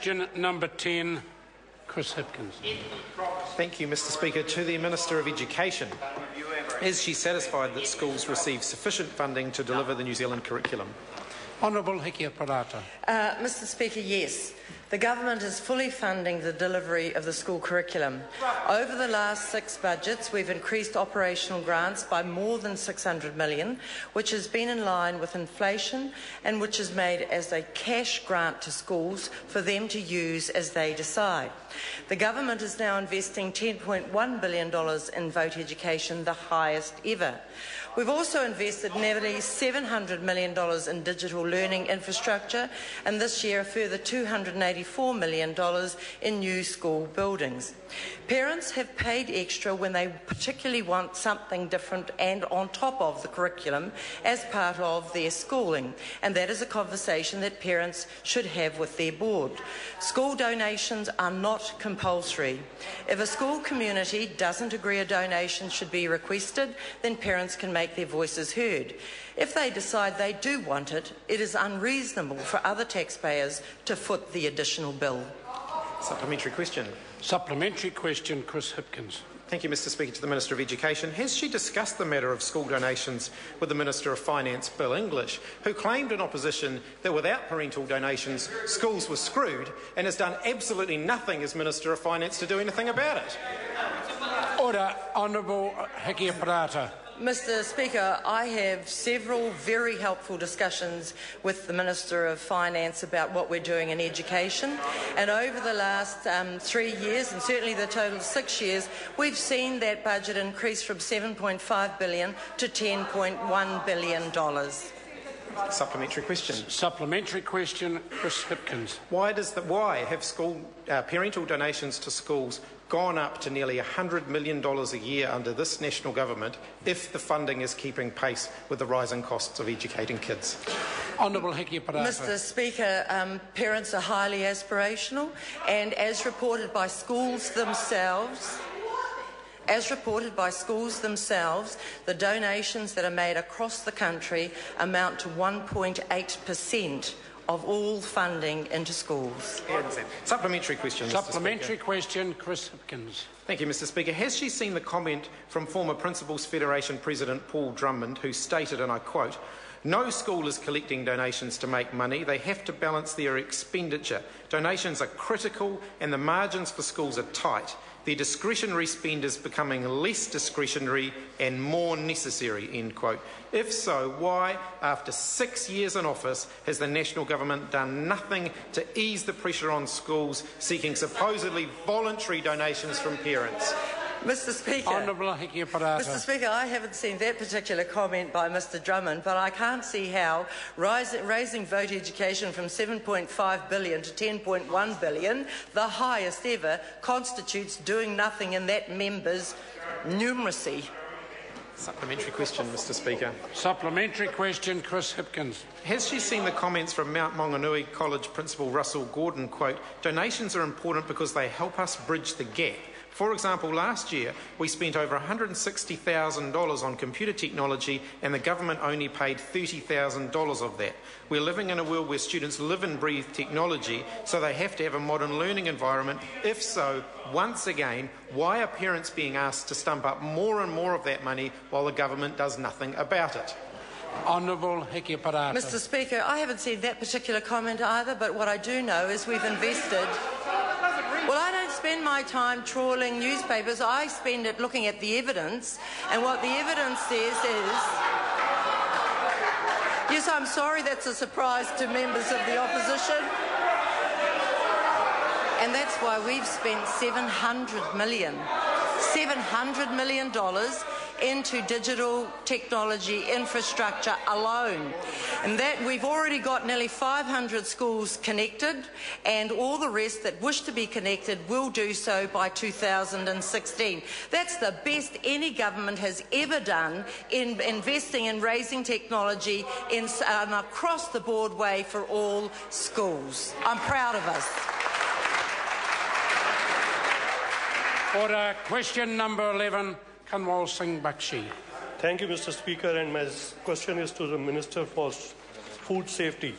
Question number 10, Chris Hipkins. Thank you, Mr Speaker. To the Minister of Education. Is she satisfied that schools receive sufficient funding to deliver the New Zealand curriculum? Honourable Hiki Parata. Mr Speaker, yes. The Government is fully funding the delivery of the school curriculum. Over the last 6 budgets, we've increased operational grants by more than $600 million, which has been in line with inflation and which is made as a cash grant to schools for them to use as they decide. The Government is now investing $10.1 billion in vote education, the highest ever. We've also invested nearly $700 million in digital learning infrastructure, and this year a further $284 million in new school buildings. Parents have paid extra when they particularly want something different and on top of the curriculum as part of their schooling, and that is a conversation that parents should have with their board. School donations are not compulsory. If a school community doesn't agree a donation should be requested, then parents can make their voices heard. If they decide they do want it, it is unreasonable for other taxpayers to foot the additional bill. Supplementary question. Supplementary question, Chris Hipkins. Thank you, Mr Speaker. To the Minister of Education. Has she discussed the matter of school donations with the Minister of Finance, Bill English, who claimed in opposition that without parental donations, schools were screwed, and has done absolutely nothing as Minister of Finance to do anything about it? Order. Honourable Hiki Parata. Mr Speaker, I have several very helpful discussions with the Minister of Finance about what we're doing in education, and over the last 3 years, and certainly the total of 6 years, we've seen that budget increase from $7.5 billion to $10.1 billion. Supplementary question. Supplementary question, Chris Hipkins. Why have school parental donations to schools gone up to nearly $100 million a year under this national government if the funding is keeping pace with the rising costs of educating kids? Honourable Hiki Parata. Mr Speaker, parents are highly aspirational, and as reported by schools themselves, the donations that are made across the country amount to 1.8% of all funding into schools. Supplementary question, Mr. Supplementary Speaker. question, Chris Hipkins. Thank you, Mr Speaker. Has she seen the comment from former Principals Federation President Paul Drummond, who stated, and I quote, "No school is collecting donations to make money. They have to balance their expenditure. Donations are critical and the margins for schools are tight. Their discretionary spend is becoming less discretionary and more necessary," end quote. If so, why, after 6 years in office, has the national government done nothing to ease the pressure on schools seeking supposedly voluntary donations from parents? Mr Speaker, Honourable Hiki Parata. Mr Speaker, I haven't seen that particular comment by Mr Drummond, but I can't see how raising vote education from $7.5 billion to $10.1 billion, the highest ever, constitutes doing nothing in that member's numeracy. Supplementary question, Mr Speaker. Supplementary question, Chris Hipkins. Has she seen the comments from Mount Maunganui College Principal Russell Gordon, quote, "Donations are important because they help us bridge the gap. For example, last year we spent over $160,000 on computer technology and the government only paid $30,000 of that. We're living in a world where students live and breathe technology, so they have to have a modern learning environment. If so, once again, why are parents being asked to stump up more and more of that money while the government does nothing about it?" Honourable Hiki Parata. Mr Speaker, I haven't seen that particular comment either, but what I do know is we've invested... Well, I don't spend my time trawling newspapers. I spend it looking at the evidence, and what the evidence says is... Yes, I'm sorry that's a surprise to members of the opposition. And that's why we've spent $700 million into digital technology infrastructure alone. And that we've already got nearly 500 schools connected, and all the rest that wish to be connected will do so by 2016. That's the best any government has ever done in investing in raising technology in across the board way for all schools. I'm proud of us. Order. Question number 11, Kanwal Singh Bakshi. Thank you, Mr Speaker, and my question is to the Minister for Food Safety.